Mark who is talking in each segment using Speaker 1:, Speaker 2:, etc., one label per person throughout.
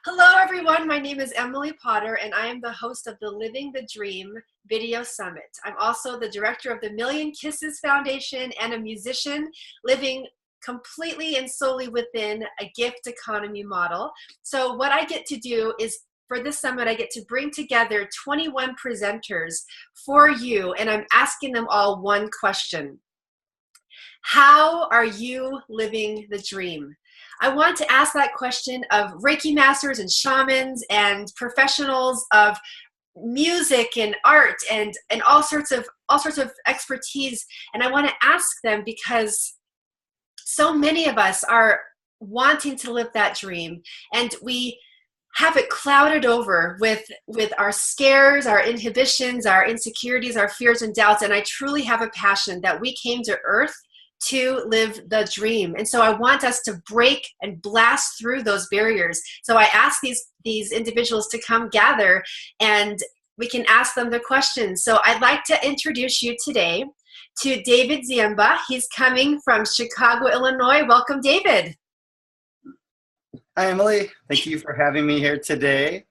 Speaker 1: Hello, everyone. My name is Emily Potter, and I am the host of the Living the Dream Video Summit. I'm also the director of the Million Kisses Foundation and a musician living completely and solely within a gift economy model. So what I get to do is, for this summit, I get to bring together 21 presenters for you, and I'm asking them all one question. How are you living the dream? I want to ask that question of Reiki masters and shamans and professionals of music and art and all sorts of expertise. And I want to ask them because so many of us are wanting to live that dream, and we have it clouded over with our scares, our inhibitions, our insecurities, our fears and doubts. And I truly have a passion that we came to Earth to live the dream. And so I want us to break and blast through those barriers. So I ask these individuals to come gather and we can ask them the questions. So I'd like to introduce you today to David Ziemba. He's coming from Chicago, Illinois. Welcome, David.
Speaker 2: Hi, Emily. Thank you for having me here today.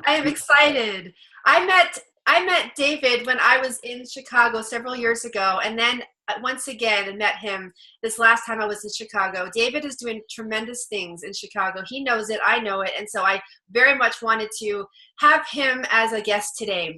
Speaker 1: I am excited. I met David when I was in Chicago several years ago, and then once again met him this last time I was in Chicago. David is doing tremendous things in Chicago. He knows it, I know it, and so I very much wanted to have him as a guest today.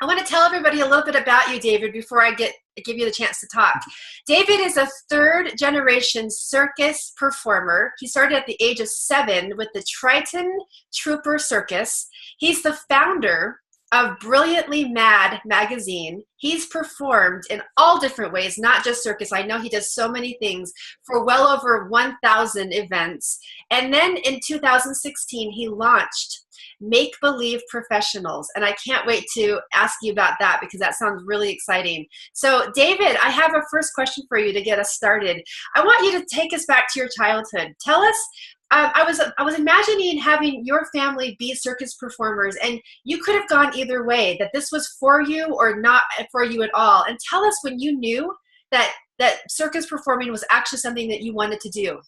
Speaker 1: I want to tell everybody a little bit about you, David, before I give you the chance to talk. David is a third-generation circus performer. He started at the age of 7 with the Triton Trouper Circus. He's the founder of BrilliantlyMad Magazine. He's performed in all different ways, not just circus. I know he does so many things for well over 1,000 events. And then in 2016, he launched Make Believe Professionals. And I can't wait to ask you about that because that sounds really exciting. So David, I have a first question for you to get us started. I want you to take us back to your childhood. Tell us, I was imagining having your family be circus performers, and you could have gone either way, that this was for you or not for you at all. And tell us when you knew that circus performing was actually something that you wanted to do.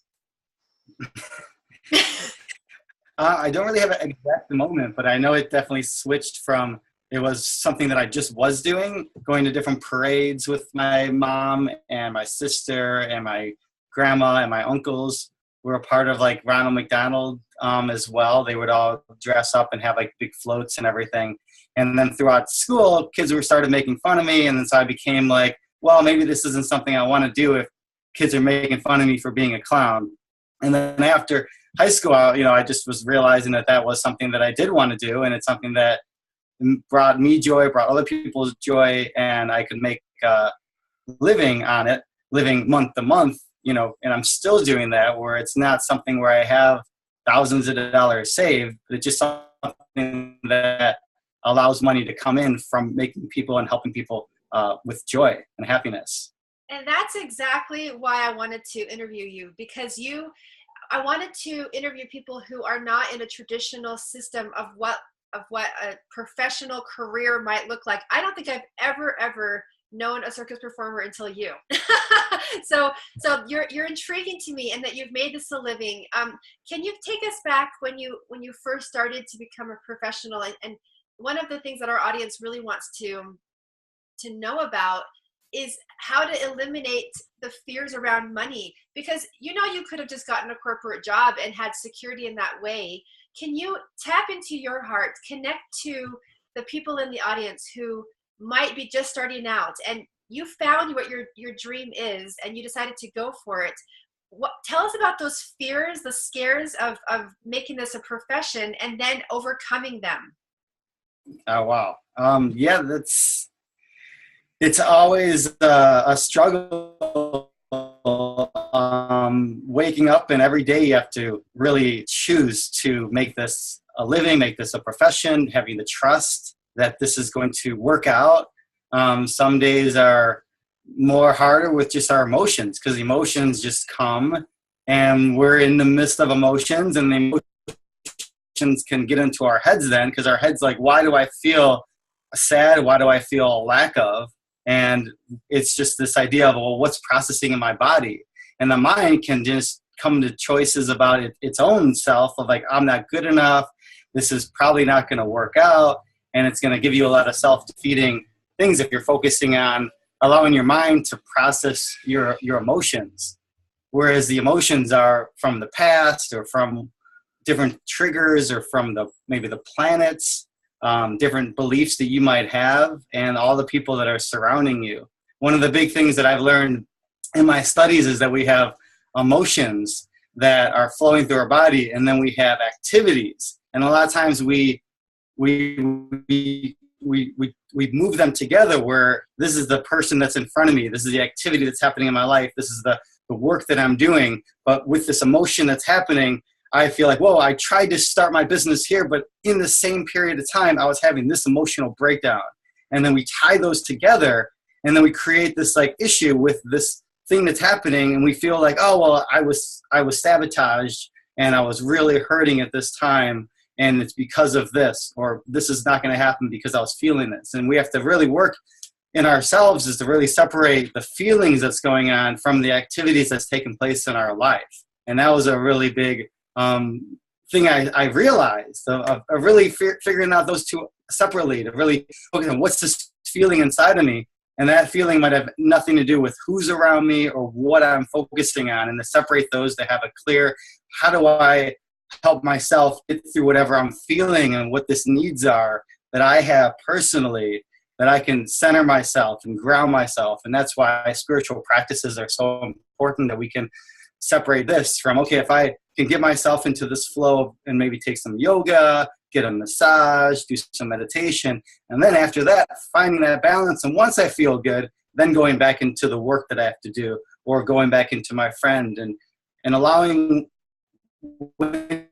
Speaker 2: I don't really have an exact moment, but I know it definitely switched from, it was something that I just was doing, going to different parades with my mom and my sister and my grandma and my uncles. We were a part of like Ronald McDonald as well. They would all dress up and have like big floats and everything. And then throughout school, kids were started making fun of me. And then so I became like, well, maybe this isn't something I want to do if kids are making fun of me for being a clown. And then after high school, I just was realizing that was something that I did want to do. And it's something that brought me joy, brought other people joy, and I could make a living on it, living month to month. And I'm still doing that, where it's not something where I have thousands of dollars saved, but it's just something that allows money to come in from making people and helping people with joy and happiness.
Speaker 1: And that's exactly why I wanted to interview you, because I wanted to interview people who are not in a traditional system of what a professional career might look like. I don't think I've ever known a circus performer until you. So you're intriguing to me, and that you've made this a living. Can you take us back when you first started to become a professional? And one of the things that our audience really wants to know is how to eliminate the fears around money, because you could have just gotten a corporate job and had security in that way. Can you tap into your heart, connect to the people in the audience who might be just starting out, and you found what your dream is and you decided to go for it? Tell us about those fears, the scares of making this a profession and then overcoming them.
Speaker 2: Oh, wow. Yeah, it's always a struggle. Waking up, and every day you have to really choose to make this a living, make this a profession, having the trust that this is going to work out. Some days are more harder with just our emotions, because emotions just come, and we're in the midst of emotions, and the emotions can get into our heads then, because our head's like, why do I feel sad? Why do I feel a lack of? And it's just this idea of, well, what's processing in my body? And the mind can just come to choices about its own self of like, I'm not good enough. This is probably not going to work out. And it's going to give you a lot of self-defeating things if you're focusing on allowing your mind to process your emotions. Whereas the emotions are from the past or from different triggers or from maybe the planets, different beliefs that you might have, and all the people that are surrounding you. One of the big things that I've learned in my studies is that we have emotions that are flowing through our body, and then we have activities. And a lot of times we move them together, where this is the person that's in front of me, this is the activity that's happening in my life, this is the work that I'm doing. But with this emotion that's happening, I feel like, whoa, I tried to start my business here, but in the same period of time, I was having this emotional breakdown. And then we tie those together, and then we create this like issue with this thing that's happening, and we feel like, oh, well, I was sabotaged, and I was really hurting at this time, and it's because of this, or this is not going to happen because I was feeling this. And we have to really work in ourselves is to really separate the feelings that's going on from the activities that's taking place in our life. And that was a really big thing I realized of really figuring out those two separately, to really focus on what's this feeling inside of me. And that feeling might have nothing to do with who's around me or what I'm focusing on, and to separate those, to have a clear, how do I help myself get through whatever I'm feeling and what this needs are that I have personally, that I can center myself and ground myself. And that's why spiritual practices are so important, that we can separate this from, okay, if I can get myself into this flow and maybe take some yoga, get a massage, do some meditation, and then after that, finding that balance. And once I feel good, then going back into the work that I have to do, or going back into my friend, and allowing, when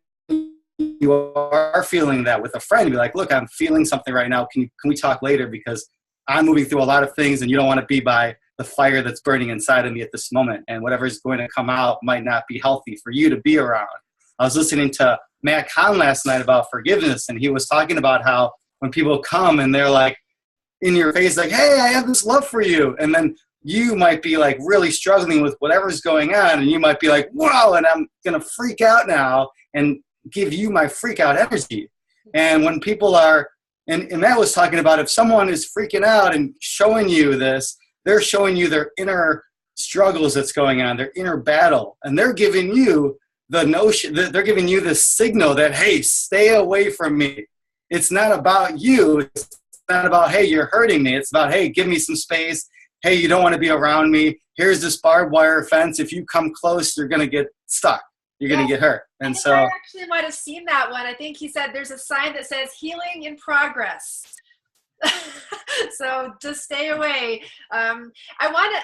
Speaker 2: you are feeling that with a friend, be like, look, I'm feeling something right now. Can we talk later? Because I'm moving through a lot of things, and you don't want to be by the fire that's burning inside of me at this moment. And whatever's going to come out might not be healthy for you to be around. I was listening to Matt Kahn last night about forgiveness, and he was talking about how when people come and they're like in your face, like, hey, I have this love for you. And then you might be like really struggling with whatever's going on, and you might be like, wow, and I'm going to freak out now and give you my freak out energy. And when people are, and Matt was talking about, if someone is freaking out and showing you this, they're showing you their inner struggles that's going on, their inner battle, and they're giving you the notion that they're giving you the signal that, hey, stay away from me. It's not about you. It's not about, hey, you're hurting me. It's about, hey, give me some space. Hey, you don't want to be around me. Here's this barbed wire fence. If you come close, you're going to get stuck. You're going to get hurt. And so
Speaker 1: I actually might have seen that one. I think he said there's a sign that says healing in progress. So just stay away. I want to,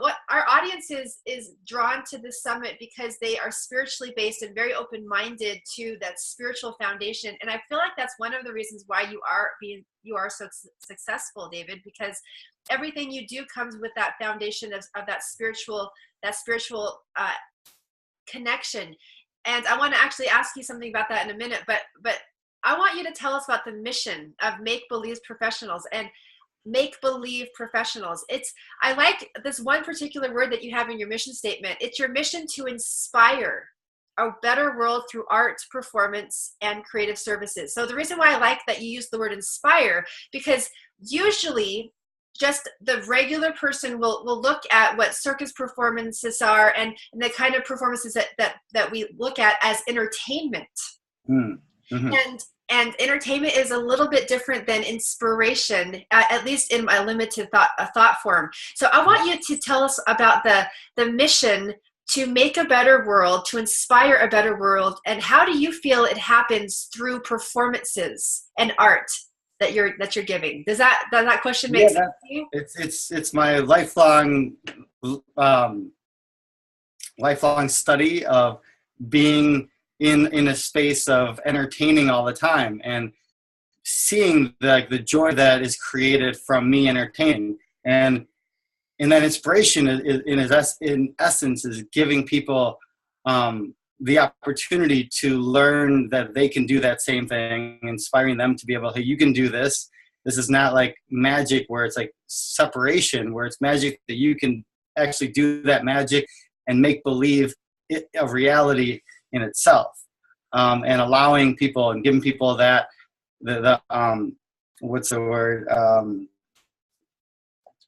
Speaker 1: what our audience is drawn to this summit because they are spiritually based and very open-minded to that spiritual foundation. And I feel like that's one of the reasons why you are so successful, David, because everything you do comes with that foundation of that spiritual connection. And I want to actually ask you something about that in a minute, but I want you to tell us about the mission of Make-Believe Professionals and Make-Believe Professionals. I like this one particular word that you have in your mission statement. It's your mission to inspire a better world through art, performance, and creative services. So the reason why I like that you use the word inspire, because usually just the regular person will look at what circus performances are and the kind of performances that we look at as entertainment. Mm-hmm. And entertainment is a little bit different than inspiration, at least in my limited thought form. So I want you to tell us about the mission to make a better world, to inspire a better world, and how do you feel it happens through performances and art that you're giving? Does that question make sense to you?
Speaker 2: It's my lifelong study of being in a space of entertaining all the time and seeing the joy that is created from me entertaining. And that inspiration in essence is giving people the opportunity to learn that they can do that same thing, inspiring them to be able to, hey, you can do this. This is not like magic where it's like separation, where it's magic that you can actually do that magic and make believe a reality in itself, and allowing people and giving people that what's the word,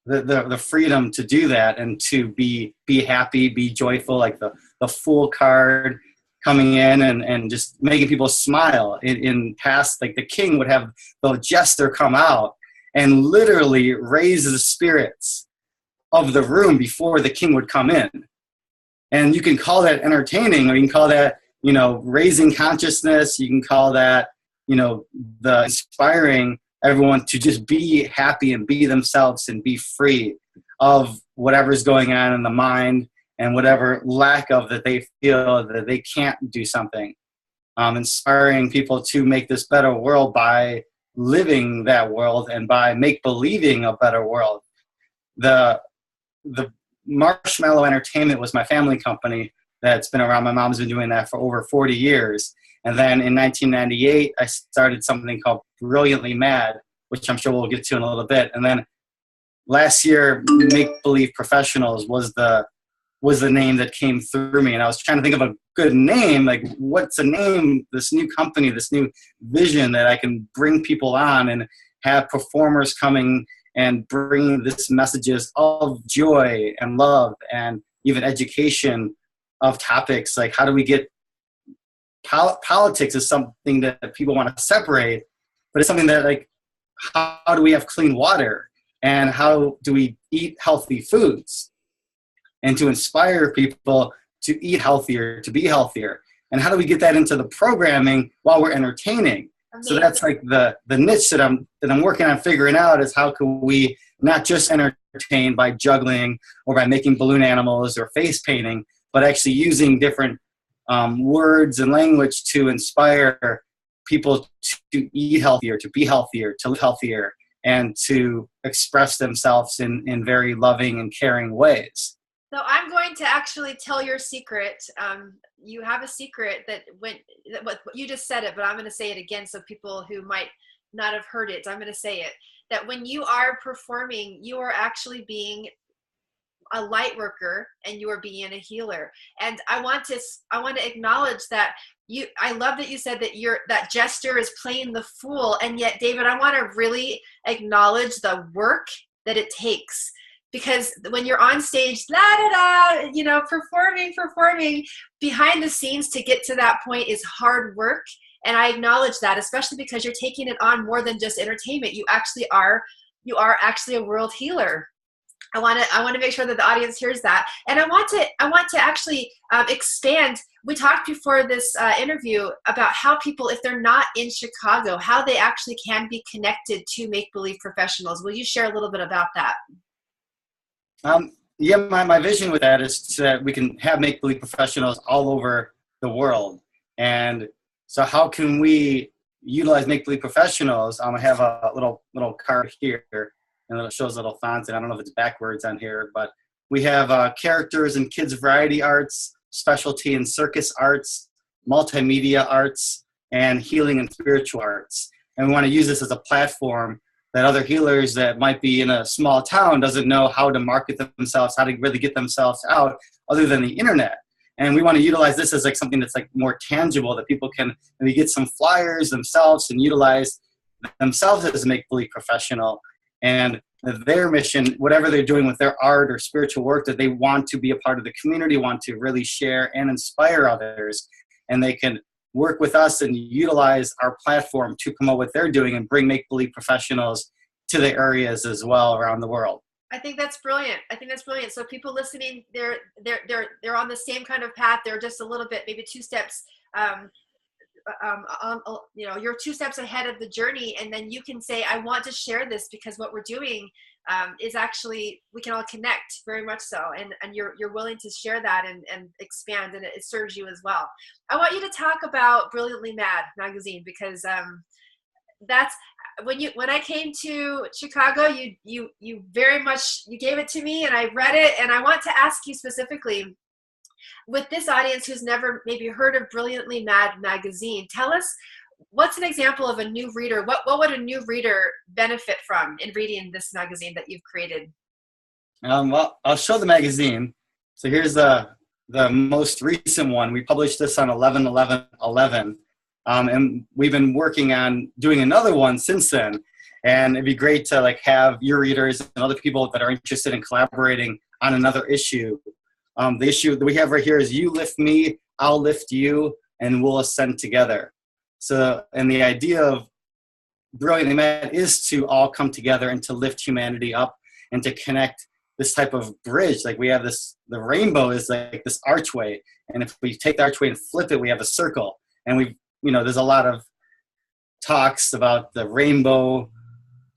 Speaker 2: the freedom to do that and to be happy, be joyful, like the Fool card coming in and just making people smile. In past, like the king would have the jester come out and literally raise the spirits of the room before the king would come in. And you can call that entertaining, or you can call that, raising consciousness. You can call that, the inspiring everyone to just be happy and be themselves and be free of whatever's going on in the mind and whatever lack of that they feel that they can't do something. Inspiring people to make this better world by living that world and by make-believing a better world. The Marshmallow Entertainment was my family company that's been around. My mom's been doing that for over 40 years. And then in 1998, I started something called BrilliantlyMad, which I'm sure we'll get to in a little bit. And then last year, Make Believe Professionals was the name that came through me. And I was trying to think of a good name, like what's a name, this new company, this new vision that I can bring people on and have performers coming and bring this messages of joy and love and even education of topics. Like, how do we get politics is something that people want to separate, but it's something that, like, how do we have clean water and how do we eat healthy foods, and to inspire people to eat healthier, to be healthier. And how do we get that into the programming while we're entertaining? Amazing. So that's like the niche that I'm working on figuring out, is how can we not just entertain by juggling or by making balloon animals or face painting, but actually using different words and language to inspire people to eat healthier, to be healthier, to live healthier, and to express themselves in very loving and caring ways.
Speaker 1: So I'm going to actually tell your secret. You have a secret that you just said it, but I'm going to say it again so people who might not have heard it, I'm going to say it, that when you are performing, you are actually being a light worker and you are being a healer. And I want to acknowledge that I love that you said that that jester is playing the fool. And yet, David, I want to really acknowledge the work that it takes. Because when you're on stage, performing, behind the scenes to get to that point is hard work. And I acknowledge that, especially because you're taking it on more than just entertainment. You are actually a world healer. I want to make sure that the audience hears that. And I want to actually expand. We talked before this interview about how people, if they're not in Chicago, how they actually can be connected to make-believe professionals. Will you share a little bit about that?
Speaker 2: Yeah, my vision with that is that we can have make-believe professionals all over the world. And so how can we utilize make-believe professionals? I have a little card here, and it shows little fonts, and I don't know if it's backwards on here, but we have characters in kids' variety arts, specialty in circus arts, multimedia arts, and healing and spiritual arts. And we want to use this as a platform that other healers that might be in a small town doesn't know how to market themselves, how to really get themselves out other than the internet. And we want to utilize this as like something that's like more tangible, that people can maybe get some flyers themselves and utilize themselves as a make-believe professional. And their mission, whatever they're doing with their art or spiritual work, that they want to be a part of the community, want to really share and inspire others. And they can work with us and utilize our platform to promote what they're doing and bring make-believe professionals to the areas as well around the world.
Speaker 1: I think that's brilliant. So people listening, they're on the same kind of path. They're just a little bit, maybe 2 steps, you're 2 steps ahead of the journey. And then you can say, I want to share this because what we're doing is actually, we can all connect very much so. And you're willing to share that and expand, and it serves you as well. I want you to talk about Brilliantly Mad Magazine, because that's when I came to Chicago, you very much, you gave it to me and I read it. And I want to ask you specifically, with this audience who's never maybe heard of Brilliantly Mad Magazine, tell us, what's an example of a new reader? What would a new reader benefit from in reading this magazine that you've created?
Speaker 2: Well, I'll show the magazine. So here's the the most recent one. We published this on 11/11/11, and we've been working on doing another one since then. And it'd be great to like have your readers and other people that are interested in collaborating on another issue. The issue that we have right here is you lift me, I'll lift you, and we'll ascend together. So, and the idea of Brilliantly Mad is to all come together and to lift humanity up and to connect this type of bridge. Like we have this, the rainbow is like this archway. And if we take the archway and flip it, we have a circle. And we've, there's a lot of talks about the rainbow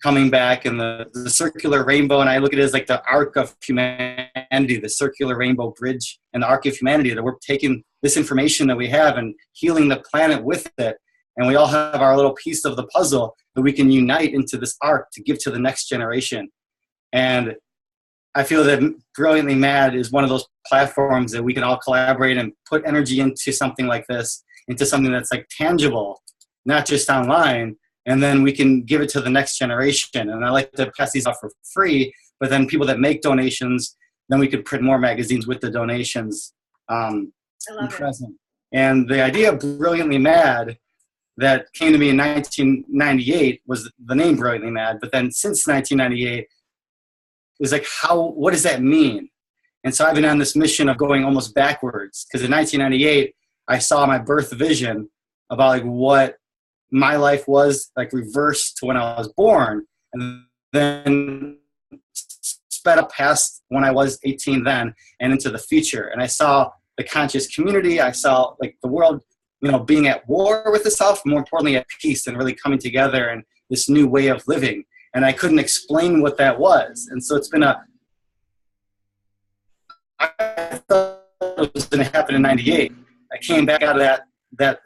Speaker 2: coming back and the circular rainbow. And I look at it as like the arc of humanity, the circular rainbow bridge and the arc of humanity, that we're taking this information that we have and healing the planet with it. And we all have our little piece of the puzzle that we can unite into this arc to give to the next generation. And I feel that Brilliantly Mad is one of those platforms that we can all collaborate and put energy into something like this, into something that's like tangible, not just online. And then we can give it to the next generation. And I like to pass these off for free, but then people that make donations, then we could print more magazines with the donations present. And the idea of Brilliantly Mad that came to me in 1998 was the name Brilliantly Mad. But then since 1998, it was like, what does that mean? And so I've been on this mission of going almost backwards, because in 1998, I saw my birth vision about like what my life was like reversed to when I was born, and then sped up past when I was 18 then and into the future. And I saw the conscious community. I saw like the world, being at war with itself, more importantly at peace and really coming together and this new way of living. And I couldn't explain what that was. And so it's been I thought it was going to happen in 98. I came back out of that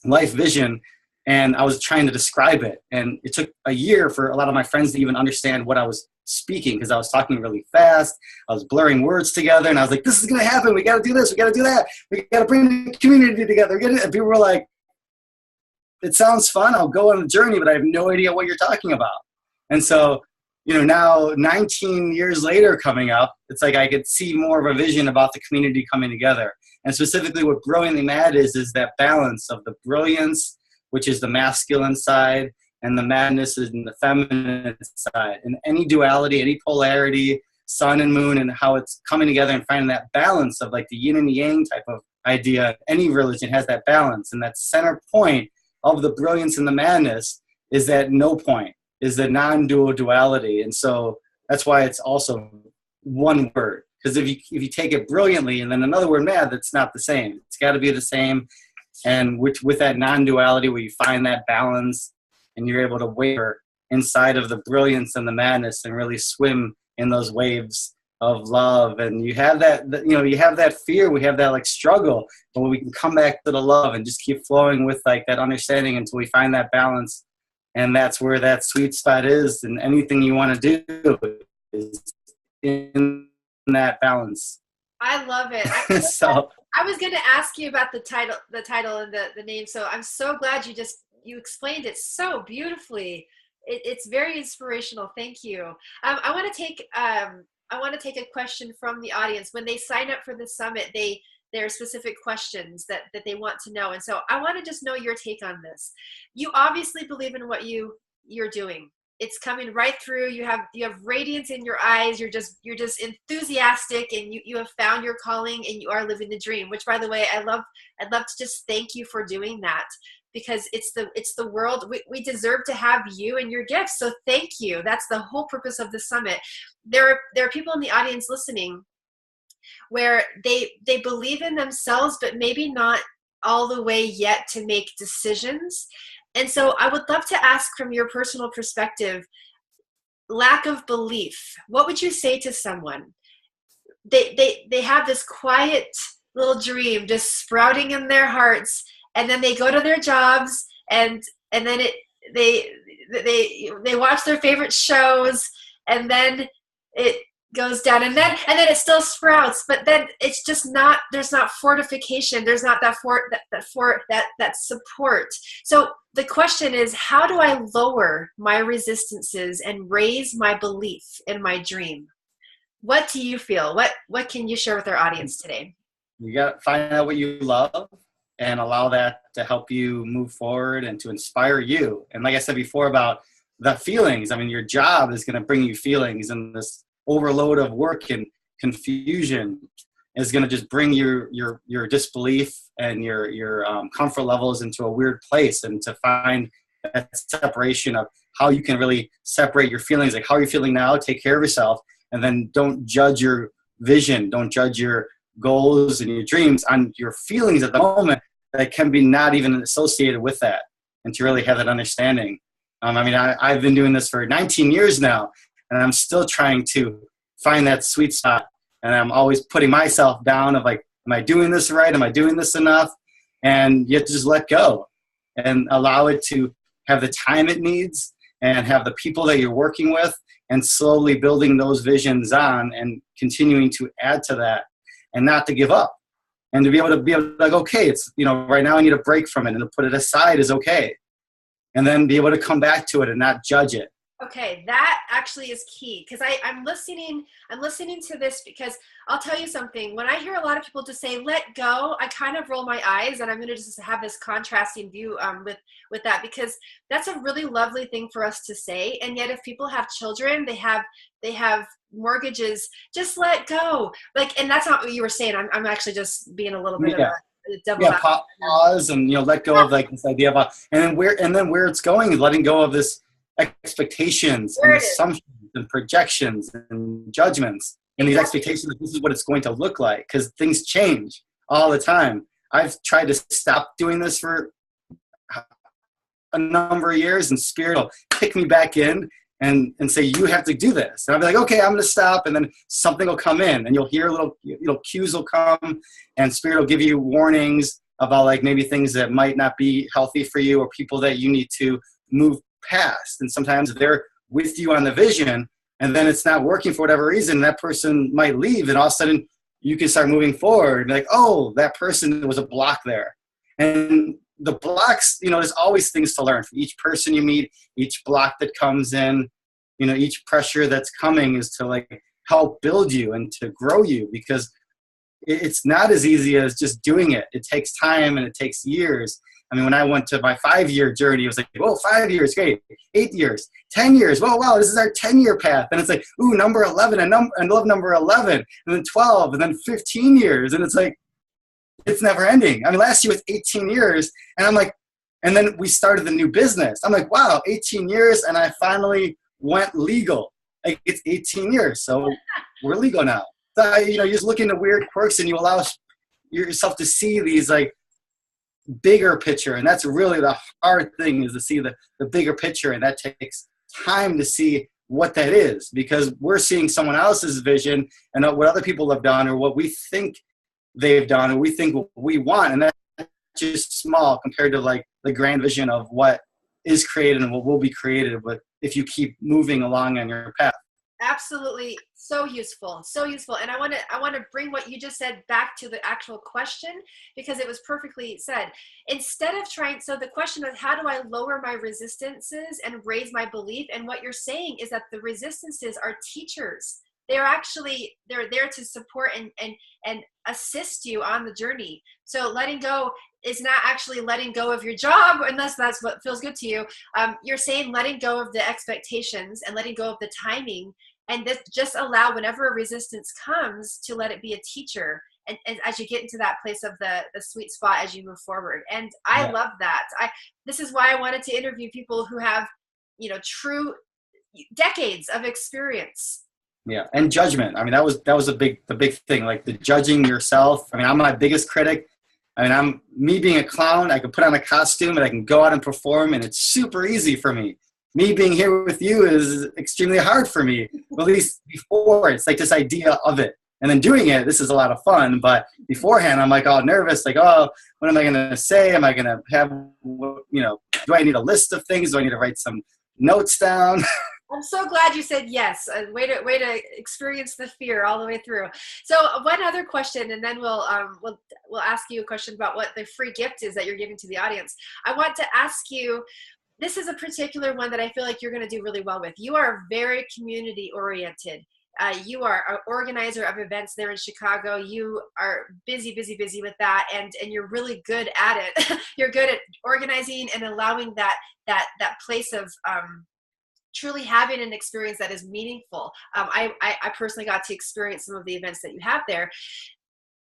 Speaker 2: life vision, and I was trying to describe it. And it took a year for a lot of my friends to even understand what I was speaking, because I was talking really fast. I was blurring words together, and I was like, this is going to happen. We got to do this. We got to do that. We got to bring the community together. And people were like, it sounds fun. I'll go on a journey, but I have no idea what you're talking about. And so, now 19 years later coming up, it's like I could see more of a vision about the community coming together. And specifically what Brilliantly Mad is that balance of the brilliance, which is the masculine side, and the madness is in the feminine side. And any duality, any polarity, sun and moon, and how it's coming together and finding that balance of like the yin and yang type of idea. Any religion has that balance. And that center point of the brilliance and the madness is that no point, is the non-dual duality. And so that's why it's also one word. Because if you take it brilliantly and then another word mad, that's not the same. It's got to be the same. And with that non-duality where you find that balance and you're able to waver inside of the brilliance and the madness and really swim in those waves of love. And you have that, you have that fear, we have that like struggle, but we can come back to the love and just keep flowing with like that understanding until we find that balance. And that's where that sweet spot is. And anything you want to do is in that balance.
Speaker 1: I love it.
Speaker 2: So
Speaker 1: I was going to ask you about the title and the name. So I'm so glad you explained it so beautifully. It's very inspirational. Thank you. I want to take a question from the audience. When they sign up for the summit, there are specific questions that they want to know. And so I want to just know your take on this. You obviously believe in what you're doing. It's coming right through. You have radiance in your eyes. You're just enthusiastic, and you have found your calling, and you are living the dream, which, by the way, I'd love to just thank you for doing that, because it's the world. We deserve to have you and your gifts. So thank you. That's the whole purpose of the summit. There are people in the audience listening where they believe in themselves, but maybe not all the way yet to make decisions. And so I would love to ask, from your personal perspective, lack of belief. What would you say to someone? They have this quiet little dream just sprouting in their hearts, and then they go to their jobs, and then they watch their favorite shows, and then it goes down, and then it still sprouts, but then it's just not, there's not fortification, there's not that support. So the question is, how do I lower my resistances and raise my belief in my dream? What do you feel? What can you share with our audience today?
Speaker 2: You got to find out what you love and allow that to help you move forward and to inspire you. And like I said before about the feelings, I mean, your job is going to bring you feelings, and this overload of work and confusion is going to just bring your disbelief and your comfort levels into a weird place. And to find that separation of how you can really separate your feelings, like how are you feeling now, take care of yourself, and then don't judge your vision, don't judge your goals and your dreams on your feelings at the moment that can be not even associated with that, and to really have that understanding. I mean, I've been doing this for 19 years now, and I'm still trying to find that sweet spot. And I'm always putting myself down of like, am I doing this right? Am I doing this enough? And you have to just let go and allow it to have the time it needs and have the people that you're working with, and slowly building those visions on and continuing to add to that, and not to give up, and to be able to like, okay, it's, you know, right now I need a break from it, and to put it aside is okay. And then be able to come back to it and not judge it.
Speaker 1: Okay, that actually is key, because I'm listening to this, because I'll tell you something. When I hear a lot of people just say let go, I kind of roll my eyes, and I'm going to just have this contrasting view with that, because that's a really lovely thing for us to say. And yet if people have children, they have mortgages, just let go. Like, and that's not what you were saying. I'm actually just being a little bit of a devil.
Speaker 2: Pause and, you know, let go of like this idea about, and then where it's going is letting go of this expectations and assumptions and projections and judgments, and these expectations that this is what it's going to look like, because things change all the time. I've tried to stop doing this for a number of years, and Spirit will pick me back in and say, you have to do this. And I'll be like, okay, I'm going to stop. And then something will come in, and you'll hear little cues will come, and Spirit will give you warnings about like maybe things that might not be healthy for you, or people that you need to move past. And sometimes they're with you on the vision, and then it's not working for whatever reason. That person might leave, and all of a sudden you can start moving forward and be like, oh, that person, there was a block there. And the blocks, you know, there's always things to learn from each person you meet, each block that comes in, you know, each pressure that's coming is to like help build you and to grow you, because it's not as easy as just doing it. It takes time and it takes years. I mean, when I went to my 5-year journey, it was like, whoa, 5 years, great. 8 years, 10 years. Whoa, wow, this is our 10-year path. And it's like, ooh, number 11, and I love number 11, and then 12, and then 15 years. And it's like, it's never ending. I mean, last year was 18 years, and I'm like, and then we started the new business. I'm like, wow, 18 years, and I finally went legal. Like, it's 18 years, so we're legal now. So, you know, you just look into weird quirks, and you allow yourself to see these, like, bigger picture. And that's really the hard thing, is to see the bigger picture, and that takes time to see what that is, because we're seeing someone else's vision and what other people have done, or what we think they've done, or we think what we want, and that's just small compared to like the grand vision of what is created and what will be created with if you keep moving along on your path.
Speaker 1: Absolutely. So useful. So useful. And I want to bring what you just said back to the actual question, because it was perfectly said. Instead of trying, so the question is, how do I lower my resistances and raise my belief? And what you're saying is that the resistances are teachers. They're there to support and assist you on the journey. So letting go is not actually letting go of your job, unless that's what feels good to you. You're saying letting go of the expectations and letting go of the timing, and this just allow whenever a resistance comes to let it be a teacher. And as you get into that place of the sweet spot as you move forward. And I love that. This is why I wanted to interview people who have, you know, true decades of experience.
Speaker 2: Yeah, and judgment. I mean, that was the big thing, like the judging yourself. I mean, I'm my biggest critic. I mean, I'm me being a clown. I can put on a costume and I can go out and perform, and it's super easy for me. Me being here with you is extremely hard for me. At least before, it's like this idea of it, and then doing it. This is a lot of fun, but beforehand, I'm like all nervous. Like, oh, what am I going to say? Am I going to have, you know? Do I need a list of things? Do I need to write some notes down?
Speaker 1: I'm so glad you said yes. Way to experience the fear all the way through. So one other question, and then we'll ask you a question about what the free gift is that you're giving to the audience. I want to ask you, this is a particular one that I feel like you're going to do really well with. You are very community oriented, You are an organizer of events there in Chicago. You are busy with that, and you're really good at it. You're good at organizing and allowing that place of truly having an experience that is meaningful. I personally got to experience some of the events that you have there.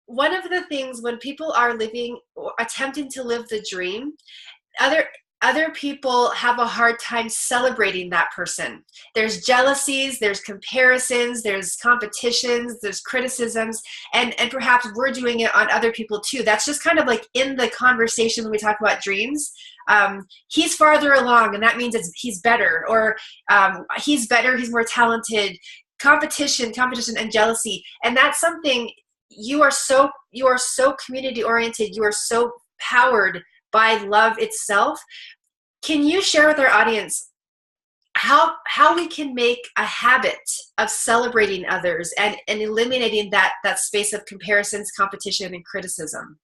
Speaker 1: One of the things when people are living or attempting to live the dream, other people have a hard time celebrating that person. There's jealousies, there's comparisons, there's competitions, there's criticisms, and perhaps we're doing it on other people too. That's just kind of like in the conversation when we talk about dreams. He's farther along, and that means he's better, or he's better, he's more talented. Competition, and jealousy, and that's something. You are so community oriented. You are so powered by love itself. Can you share with our audience how we can make a habit of celebrating others and eliminating that space of comparisons, competition, and criticism?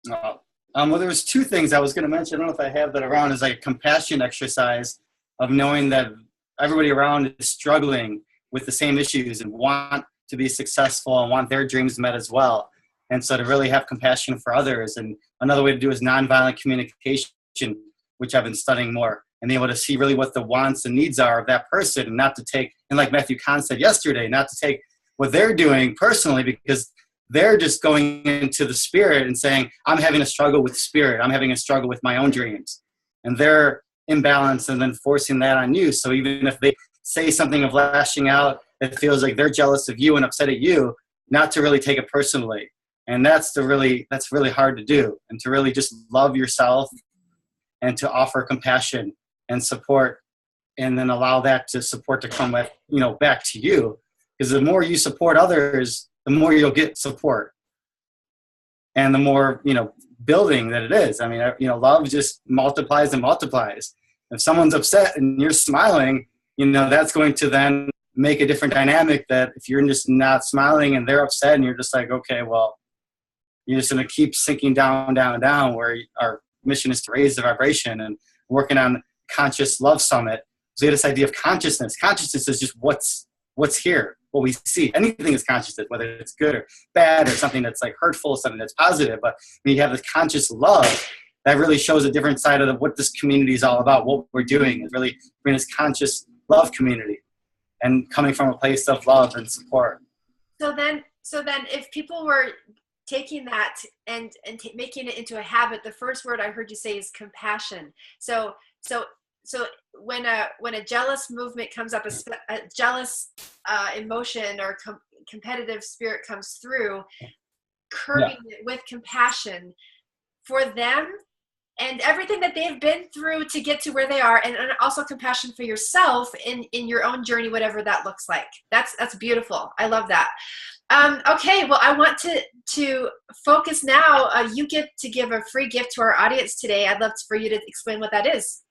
Speaker 2: Well, there was two things I was going to mention. I don't know if I have that around. Is like a compassion exercise of knowing that everybody around is struggling with the same issues and want to be successful and want their dreams met as well. And so to really have compassion for others. And another way to do is nonviolent communication, which I've been studying more, and being able to see really what the wants and needs are of that person, and not to take, and like Matthew Kahn said yesterday, not to take what they're doing personally, because they're just going into the spirit and saying, I'm having a struggle with spirit. I'm having a struggle with my own dreams. And they're imbalanced and then forcing that on you. So even if they say something of lashing out, it feels like they're jealous of you and upset at you, not to really take it personally. And that's really hard to do, and to really just love yourself and to offer compassion and support, and then allow that to support to come with, back to you. Because the more you support others, the more you'll get support. And the more, building that it is. I mean, love just multiplies and multiplies. If someone's upset and you're smiling, that's going to then make a different dynamic, that if you're just not smiling and they're upset and you're just like, okay, well, you're just going to keep sinking down, where our mission is to raise the vibration, and working on Conscious Love Summit. So we had this idea of consciousness. Consciousness is just what's here, what we see. Anything is consciousness, whether it's good or bad or something that's like hurtful, something that's positive. But when you have this conscious love, that really shows a different side of what this community is all about. What we're doing is really bring this conscious love community, and coming from a place of love and support. So then
Speaker 1: if people were taking that and making it into a habit, the first word I heard you say is compassion. So when a jealous movement comes up, a jealous emotion or competitive spirit comes through, curbing it with compassion for them and everything that they've been through to get to where they are, and also compassion for yourself in your own journey, whatever that looks like. That's beautiful. I love that. Okay, well, I want to focus now. You get to give a free gift to our audience today. I'd love for you to explain what that is.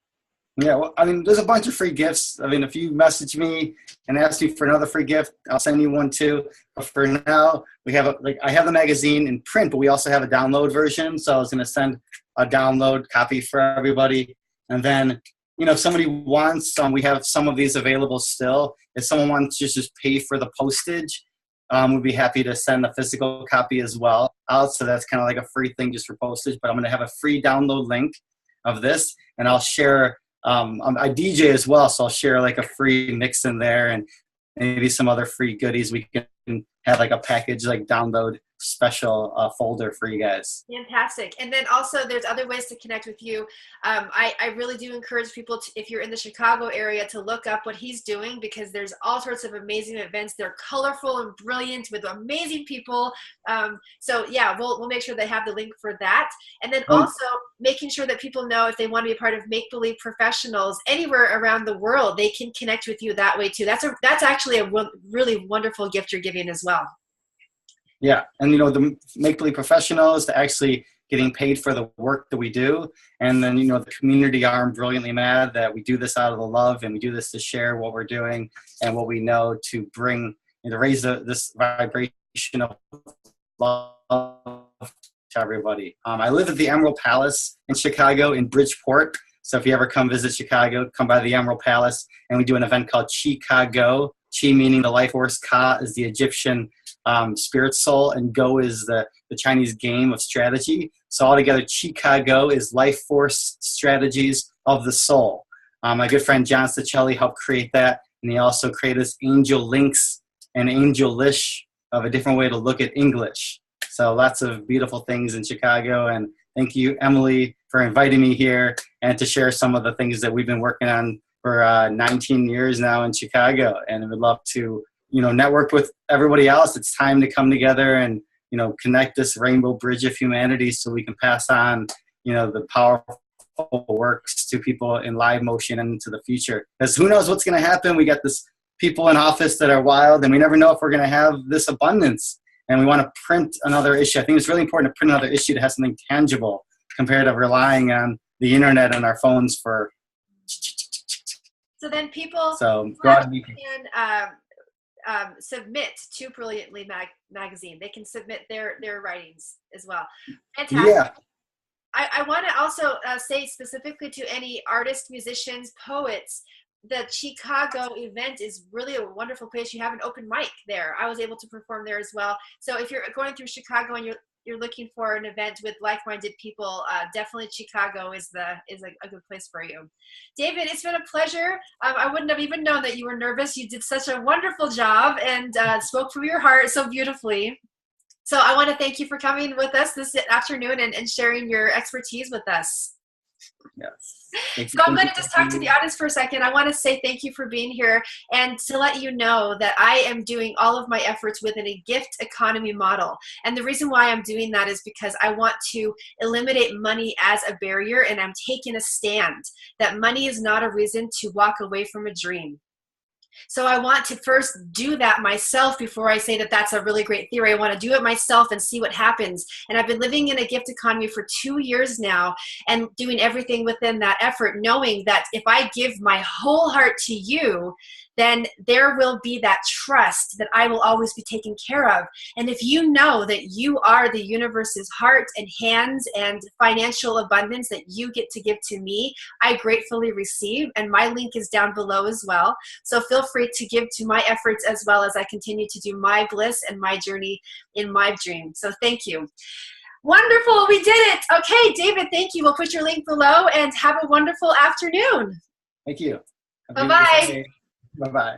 Speaker 2: Yeah, well, I mean, there's a bunch of free gifts. I mean, if you message me and ask me for another free gift, I'll send you one too. But for now, I have the magazine in print, but we also have a download version. So I was going to send a download copy for everybody. And then, if somebody wants some, we have some of these available still. If someone wants to just pay for the postage, we'd be happy to send a physical copy as well out. So that's kind of like a free thing just for postage. But I'm going to have a free download link of this, and I'll share. I DJ as well, so I'll share like a free mix in there, and maybe some other free goodies. We can have like a package, like download special folder for you guys.
Speaker 1: Fantastic. And then also there's other ways to connect with you. I really do encourage people to, if you're in the Chicago area, to look up what he's doing, because there's all sorts of amazing events. They're colorful and brilliant with amazing people. So yeah, we'll make sure they have the link for that. And then also making sure that people know if they want to be a part of Make Believe Professionals anywhere around the world, they can connect with you that way too. That's actually a really wonderful gift you're giving as well.
Speaker 2: Yeah, and the Make Believe Professionals, to actually getting paid for the work that we do, and then the community arm, Brilliantly Mad, that we do this out of the love, and we do this to share what we're doing and what we know to bring and to raise this vibration of love to everybody. I live at the Emerald Palace in Chicago, in Bridgeport. So if you ever come visit Chicago, come by the Emerald Palace, and we do an event called Chicago Chi meaning the life force, Ka is the Egyptian spirit soul, and Go is the Chinese game of strategy. So altogether, Chicago is life force strategies of the soul. My good friend John Cicelli helped create that, and he also created this Angel Links and Angelish of a different way to look at English. So lots of beautiful things in Chicago, and thank you, Emily, for inviting me here and to share some of the things that we've been working on for 19 years now in Chicago. And I would love to, network with everybody else. It's time to come together and, connect this rainbow bridge of humanity so we can pass on, the powerful works to people in live motion and into the future. Because who knows what's going to happen? We got this people in office that are wild, and we never know if we're going to have this abundance. And we want to print another issue. I think it's really important to print another issue to have something tangible compared to relying on the internet and our phones for.
Speaker 1: So then people
Speaker 2: can
Speaker 1: submit to Brilliantly Magazine. They can submit their writings as well. Fantastic.
Speaker 2: Yeah.
Speaker 1: I want to also say specifically to any artists, musicians, poets, the Chicago event is really a wonderful place. You have an open mic there. I was able to perform there as well. So if you're going through Chicago and you're looking for an event with like-minded people, definitely Chicago is a good place for you. David, it's been a pleasure. I wouldn't have even known that you were nervous. You did such a wonderful job and spoke from your heart so beautifully. So I want to thank you for coming with us this afternoon and sharing your expertise with us.
Speaker 2: Yes.
Speaker 1: So I'm going to just talk to the audience for a second. I want to say thank you for being here and to let you know that I am doing all of my efforts within a gift economy model. And the reason why I'm doing that is because I want to eliminate money as a barrier, and I'm taking a stand that money is not a reason to walk away from a dream. So I want to first do that myself before I say that that's a really great theory. I want to do it myself and see what happens. And I've been living in a gift economy for 2 years now and doing everything within that effort, knowing that if I give my whole heart to you, then there will be that trust that I will always be taken care of. And if you know that you are the universe's heart and hands and financial abundance that you get to give to me, I gratefully receive. And my link is down below as well. So feel free to give to my efforts as well as I continue to do my bliss and my journey in my dream. So thank you. Wonderful, we did it. Okay, David, thank you. We'll put your link below and have a wonderful afternoon.
Speaker 2: Thank you.
Speaker 1: Bye-bye.
Speaker 2: Bye-bye.